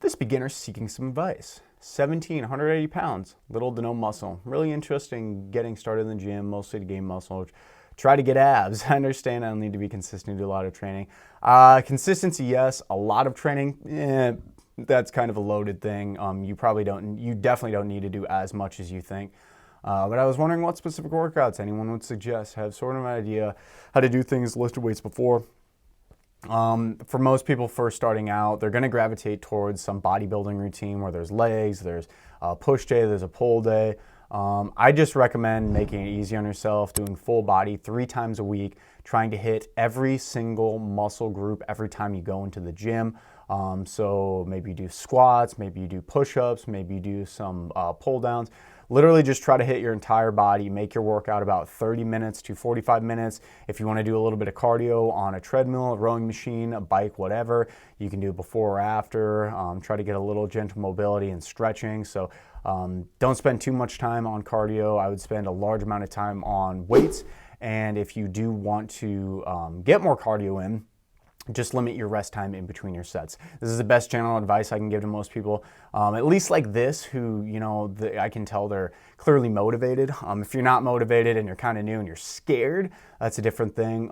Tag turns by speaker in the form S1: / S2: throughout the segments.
S1: This beginner's seeking some advice. 17, 180 pounds, little to no muscle. Really interesting getting started in the gym, mostly to gain muscle. Try to get abs. I understand I'll need to be consistent, do a lot of training. Consistency, yes. A lot of training, that's kind of a loaded thing. You definitely don't need to do as much as you think. But I was wondering what specific workouts anyone would suggest. Have sort of an idea how to do things, lifted weights before. For most people first starting out, they're going to gravitate towards some bodybuilding routine where there's legs, there's a push day, there's a pull day. I just recommend making it easy on yourself, doing full body 3 times a week, trying to hit every single muscle group every time you go into the gym. So maybe you do squats, maybe you do push-ups, maybe you do some pull downs. Literally just try to hit your entire body, make your workout about 30 minutes to 45 minutes. If you want to do a little bit of cardio on a treadmill, a rowing machine, a bike, whatever, you can do it before or after. Try to get a little gentle mobility and stretching. So don't spend too much time on cardio. I would spend a large amount of time on weights. And if you do want to get more cardio in, just limit your rest time in between your sets. This is the best general advice I can give to most people, at least like this, who, I can tell they're clearly motivated. If you're not motivated and you're kind of new and you're scared, that's a different thing.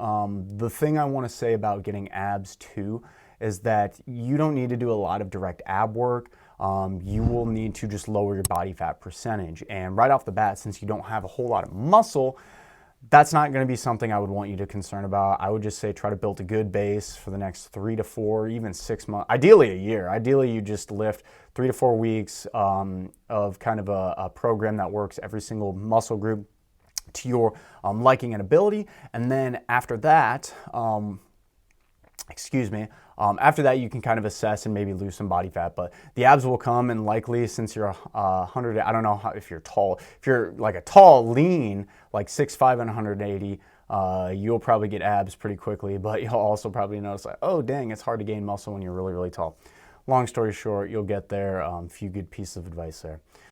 S1: The thing I want to say about getting abs too is that you don't need to do a lot of direct ab work. You will need to just lower your body fat percentage. And right off the bat, since you don't have a whole lot of muscle, that's not going to be something I would want you to concern about. I would just say try to build a good base for the next 3 to 4, even 6 months, ideally a year. Ideally, you just lift 3 to 4 weeks of kind of a program that works every single muscle group to your liking and ability. And then after that, after that, you can kind of assess and maybe lose some body fat, but the abs will come, and likely since you're 100, I don't know if you're tall. If you're like a tall, lean, like 6'5" and 180, you'll probably get abs pretty quickly, but you'll also probably notice like, oh dang, it's hard to gain muscle when you're really, really tall. Long story short, you'll get there. A few good pieces of advice there.